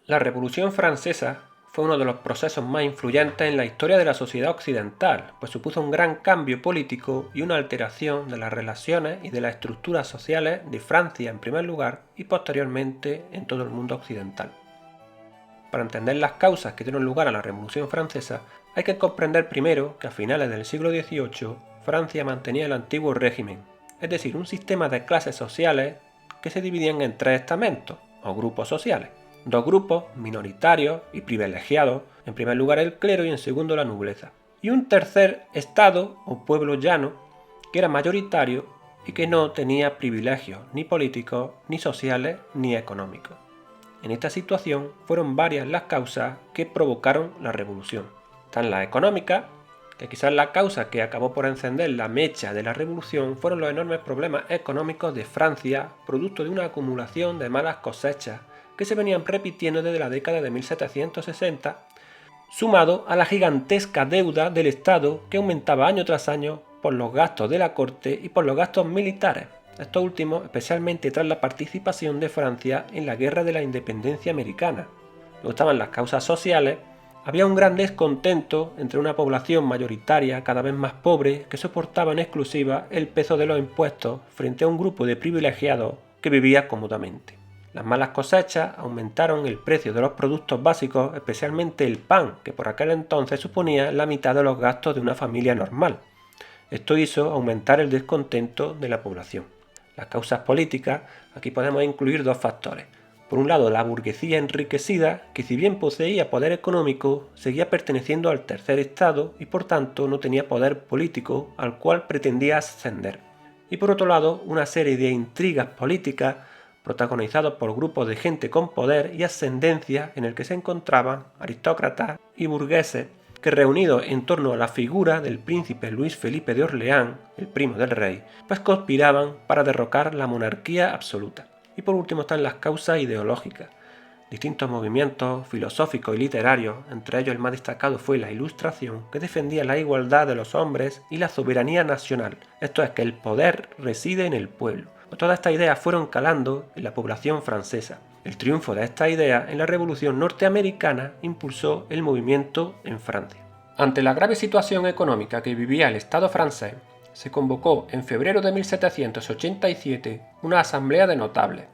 La Revolución Francesa fue uno de los procesos más influyentes en la historia de la sociedad occidental, pues supuso un gran cambio político y una alteración de las relaciones y de las estructuras sociales de Francia en primer lugar y posteriormente en todo el mundo occidental. Para entender las causas que dieron lugar a la Revolución Francesa, hay que comprender primero que a finales del siglo XVIII Francia mantenía el antiguo régimen, es decir, un sistema de clases sociales que se dividían en tres estamentos o grupos sociales. Dos grupos minoritarios y privilegiados, en primer lugar el clero y en segundo la nobleza, y un tercer estado o pueblo llano que era mayoritario y que no tenía privilegios ni políticos, ni sociales, ni económicos. En esta situación fueron varias las causas que provocaron la revolución. Están las económicas, que quizás la causa que acabó por encender la mecha de la revolución fueron los enormes problemas económicos de Francia, producto de una acumulación de malas cosechas que se venían repitiendo desde la década de 1760, sumado a la gigantesca deuda del Estado que aumentaba año tras año por los gastos de la corte y por los gastos militares, estos últimos especialmente tras la participación de Francia en la Guerra de la Independencia Americana. Luego estaban las causas sociales. Había un gran descontento entre una población mayoritaria cada vez más pobre que soportaba en exclusiva el peso de los impuestos frente a un grupo de privilegiados que vivía cómodamente. Las malas cosechas aumentaron el precio de los productos básicos, especialmente el pan, que por aquel entonces suponía la mitad de los gastos de una familia normal. Esto hizo aumentar el descontento de la población. Las causas políticas, aquí podemos incluir dos factores. Por un lado, la burguesía enriquecida, que si bien poseía poder económico, seguía perteneciendo al tercer estado y por tanto no tenía poder político al cual pretendía ascender. Y por otro lado, una serie de intrigas políticas protagonizados por grupos de gente con poder y ascendencia en el que se encontraban aristócratas y burgueses que, reunidos en torno a la figura del príncipe Luis Felipe de Orleans, el primo del rey, pues conspiraban para derrocar la monarquía absoluta. Y por último están las causas ideológicas. Distintos movimientos filosóficos y literarios, entre ellos el más destacado fue la Ilustración, que defendía la igualdad de los hombres y la soberanía nacional, esto es que el poder reside en el pueblo. Todas estas ideas fueron calando en la población francesa. El triunfo de esta idea en la Revolución norteamericana impulsó el movimiento en Francia. Ante la grave situación económica que vivía el Estado francés, se convocó en febrero de 1787 una asamblea de notables,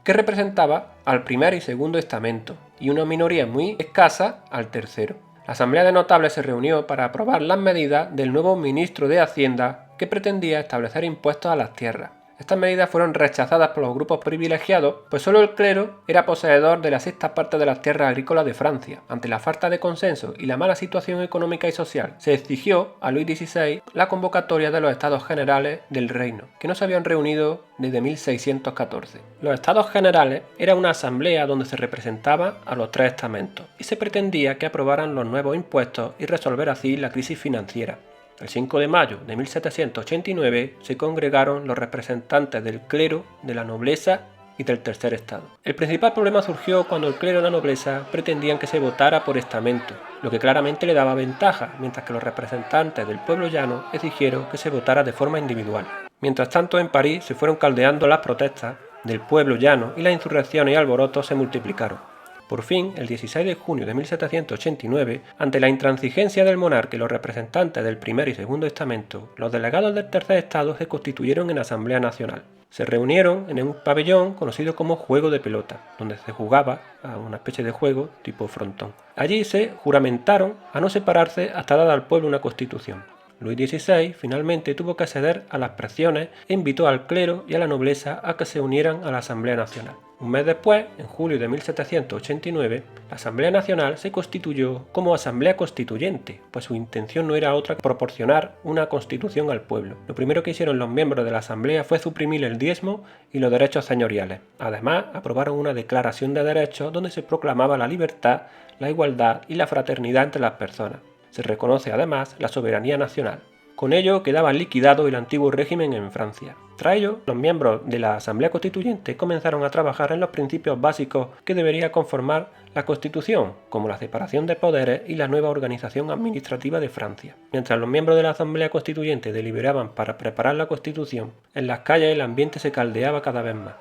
que representaba al primer y segundo estamento, y una minoría muy escasa al tercero. La asamblea de notables se reunió para aprobar las medidas del nuevo ministro de Hacienda que pretendía establecer impuestos a las tierras. Estas medidas fueron rechazadas por los grupos privilegiados, pues solo el clero era poseedor de la sexta parte de las tierras agrícolas de Francia. Ante la falta de consenso y la mala situación económica y social, se exigió a Luis XVI la convocatoria de los Estados Generales del Reino, que no se habían reunido desde 1614. Los Estados Generales era una asamblea donde se representaba a los tres estamentos y se pretendía que aprobaran los nuevos impuestos y resolver así la crisis financiera. El 5 de mayo de 1789 se congregaron los representantes del clero, de la nobleza y del tercer estado. El principal problema surgió cuando el clero y la nobleza pretendían que se votara por estamento, lo que claramente le daba ventaja, mientras que los representantes del pueblo llano exigieron que se votara de forma individual. Mientras tanto, en París se fueron caldeando las protestas del pueblo llano y las insurrecciones y alborotos se multiplicaron. Por fin, el 16 de junio de 1789, ante la intransigencia del monarca y los representantes del primer y segundo estamento, los delegados del tercer estado se constituyeron en Asamblea Nacional. Se reunieron en un pabellón conocido como Juego de Pelota, donde se jugaba a una especie de juego tipo frontón. Allí se juramentaron a no separarse hasta dar al pueblo una constitución. Luis XVI finalmente tuvo que ceder a las presiones e invitó al clero y a la nobleza a que se unieran a la Asamblea Nacional. Un mes después, en julio de 1789, la Asamblea Nacional se constituyó como Asamblea Constituyente, pues su intención no era otra que proporcionar una constitución al pueblo. Lo primero que hicieron los miembros de la Asamblea fue suprimir el diezmo y los derechos señoriales. Además, aprobaron una declaración de derechos donde se proclamaba la libertad, la igualdad y la fraternidad entre las personas. Se reconoce además la soberanía nacional. Con ello quedaba liquidado el antiguo régimen en Francia. Tras ello, los miembros de la Asamblea Constituyente comenzaron a trabajar en los principios básicos que debería conformar la Constitución, como la separación de poderes y la nueva organización administrativa de Francia. Mientras los miembros de la Asamblea Constituyente deliberaban para preparar la Constitución, en las calles el ambiente se caldeaba cada vez más.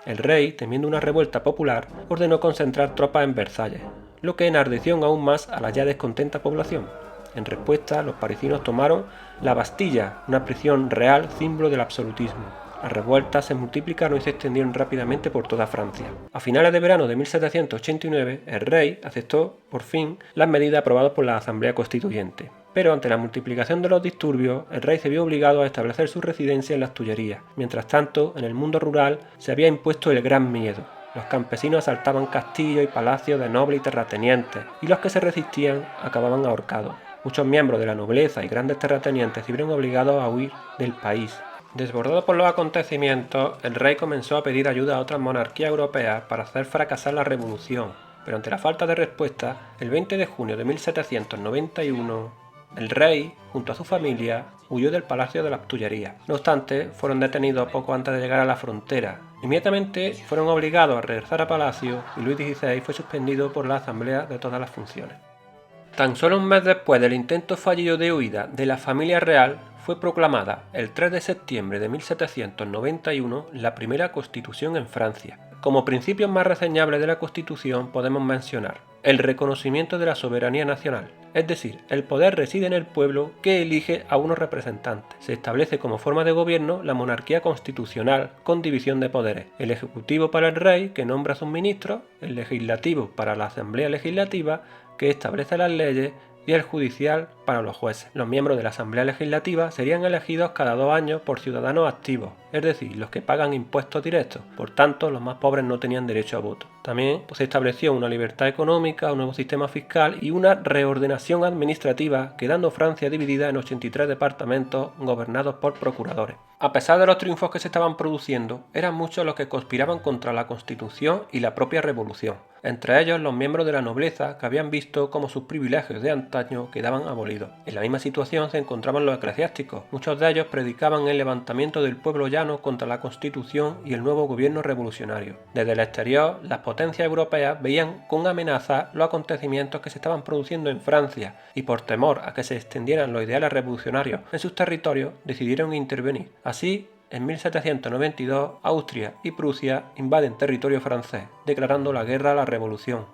El rey, temiendo una revuelta popular, ordenó concentrar tropas en Versalles, lo que enardeció aún más a la ya descontenta población. En respuesta, los parisinos tomaron la Bastilla, una prisión real símbolo del absolutismo. Las revueltas se multiplicaron y se extendieron rápidamente por toda Francia. A finales de verano de 1789, el rey aceptó, por fin, las medidas aprobadas por la Asamblea Constituyente. Pero ante la multiplicación de los disturbios, el rey se vio obligado a establecer su residencia en las Tullerías. Mientras tanto, en el mundo rural se había impuesto el gran miedo. Los campesinos asaltaban castillos y palacios de nobles y terratenientes, y los que se resistían acababan ahorcados. Muchos miembros de la nobleza y grandes terratenientes se vieron obligados a huir del país. Desbordado por los acontecimientos, el rey comenzó a pedir ayuda a otras monarquías europeas para hacer fracasar la revolución, pero ante la falta de respuesta, el 20 de junio de 1791, el rey, junto a su familia, huyó del Palacio de las Tullerías. No obstante, fueron detenidos poco antes de llegar a la frontera. Inmediatamente fueron obligados a regresar a palacio y Luis XVI fue suspendido por la Asamblea de todas las funciones. Tan solo un mes después del intento fallido de huida de la familia real, fue proclamada el 3 de septiembre de 1791 la primera Constitución en Francia. Como principios más reseñables de la Constitución podemos mencionar el reconocimiento de la soberanía nacional, es decir, el poder reside en el pueblo que elige a unos representantes. Se establece como forma de gobierno la monarquía constitucional con división de poderes, el ejecutivo para el rey que nombra a sus ministros, el legislativo para la Asamblea Legislativa que establece las leyes y el judicial para los jueces. Los miembros de la Asamblea Legislativa serían elegidos cada 2 años por ciudadanos activos, es decir, los que pagan impuestos directos. Por tanto, los más pobres no tenían derecho a voto. También se estableció una libertad económica, un nuevo sistema fiscal y una reordenación administrativa, quedando Francia dividida en 83 departamentos gobernados por procuradores. A pesar de los triunfos que se estaban produciendo, eran muchos los que conspiraban contra la Constitución y la propia revolución. Entre ellos los miembros de la nobleza que habían visto cómo sus privilegios de antaño quedaban abolidos. En la misma situación se encontraban los eclesiásticos. Muchos de ellos predicaban el levantamiento del pueblo llano contra la Constitución y el nuevo gobierno revolucionario. Desde el exterior, las potencias europeas veían con amenaza los acontecimientos que se estaban produciendo en Francia y por temor a que se extendieran los ideales revolucionarios en sus territorios, decidieron intervenir. Así, en 1792, Austria y Prusia invaden territorio francés, declarando la guerra a la revolución.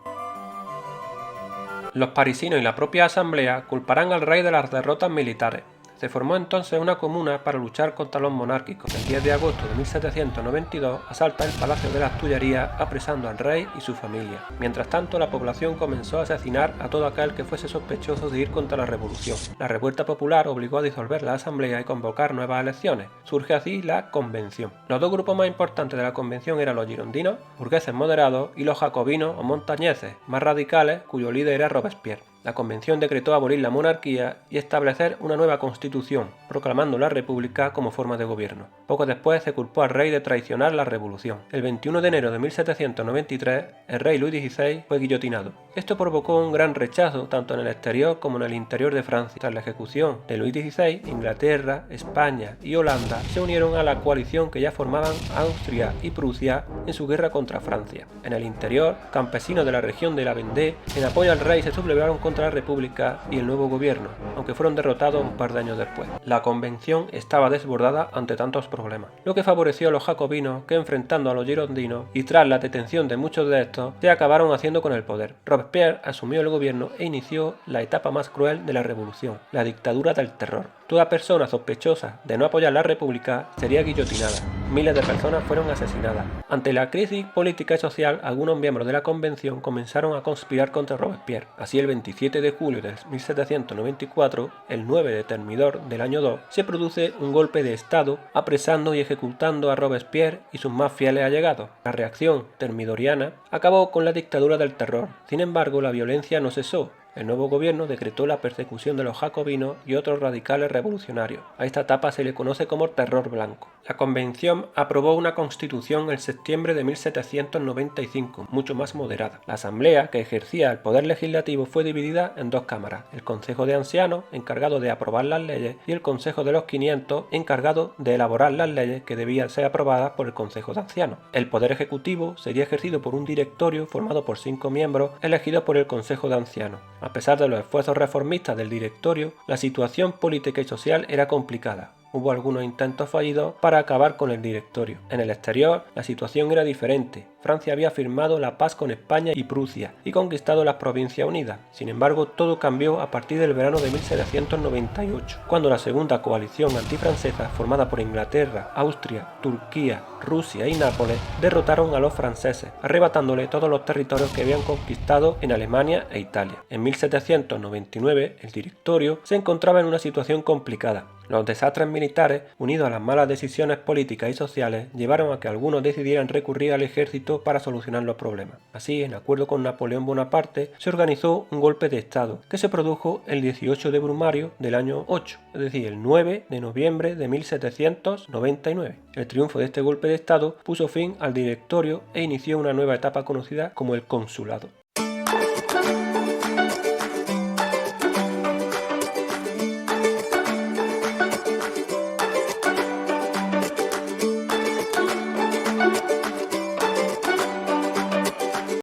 Los parisinos y la propia asamblea culparán al rey de las derrotas militares. Se formó entonces una comuna para luchar contra los monárquicos. El 10 de agosto de 1792 asalta el Palacio de las Tullerías apresando al rey y su familia. Mientras tanto, la población comenzó a asesinar a todo aquel que fuese sospechoso de ir contra la revolución. La revuelta popular obligó a disolver la asamblea y convocar nuevas elecciones. Surge así la Convención. Los dos grupos más importantes de la Convención eran los girondinos, burgueses moderados, y los jacobinos o montañeses, más radicales, cuyo líder era Robespierre. La Convención decretó abolir la monarquía y establecer una nueva constitución, proclamando la república como forma de gobierno. Poco después se culpó al rey de traicionar la revolución. El 21 de enero de 1793, el rey Luis XVI fue guillotinado. Esto provocó un gran rechazo tanto en el exterior como en el interior de Francia. Tras la ejecución de Luis XVI, Inglaterra, España y Holanda se unieron a la coalición que ya formaban Austria y Prusia en su guerra contra Francia. En el interior, campesinos de la región de la Vendée, en apoyo al rey, se sublevaron contra la República y el nuevo gobierno, aunque fueron derrotados un par de años después. La Convención estaba desbordada ante tantos problemas, lo que favoreció a los jacobinos que, enfrentando a los girondinos y tras la detención de muchos de estos, se acabaron haciendo con el poder. Robespierre asumió el gobierno e inició la etapa más cruel de la revolución, la dictadura del terror. Toda persona sospechosa de no apoyar la República sería guillotinada. Miles de personas fueron asesinadas. Ante la crisis política y social, algunos miembros de la Convención comenzaron a conspirar contra Robespierre. Así, el 27 de julio de 1794, el 9 de Termidor del año 2, se produce un golpe de Estado apresando y ejecutando a Robespierre y sus más fieles allegados. La reacción termidoriana acabó con la dictadura del terror. Sin embargo, la violencia no cesó. El nuevo gobierno decretó la persecución de los jacobinos y otros radicales revolucionarios. A esta etapa se le conoce como terror blanco. La Convención aprobó una constitución en septiembre de 1795, mucho más moderada. La Asamblea, que ejercía el poder legislativo, fue dividida en dos cámaras: el Consejo de Ancianos, encargado de aprobar las leyes, y el Consejo de los 500, encargado de elaborar las leyes que debían ser aprobadas por el Consejo de Ancianos. El poder ejecutivo sería ejercido por un directorio formado por 5 miembros elegidos por el Consejo de Ancianos. A pesar de los esfuerzos reformistas del directorio, la situación política y social era complicada. hubo algunos intentos fallidos para acabar con el Directorio. En el exterior, la situación era diferente. Francia había firmado la paz con España y Prusia y conquistado las Provincias Unidas. Sin embargo, todo cambió a partir del verano de 1798, cuando la segunda coalición antifrancesa, formada por Inglaterra, Austria, Turquía, Rusia y Nápoles, derrotaron a los franceses, arrebatándole todos los territorios que habían conquistado en Alemania e Italia. En 1799, el Directorio se encontraba en una situación complicada. Los desastres militares, unidos a las malas decisiones políticas y sociales, llevaron a que algunos decidieran recurrir al ejército para solucionar los problemas. Así, en acuerdo con Napoleón Bonaparte, se organizó un golpe de Estado, que se produjo el 18 de Brumario del año 8, es decir, el 9 de noviembre de 1799. El triunfo de este golpe de Estado puso fin al Directorio e inició una nueva etapa conocida como el Consulado.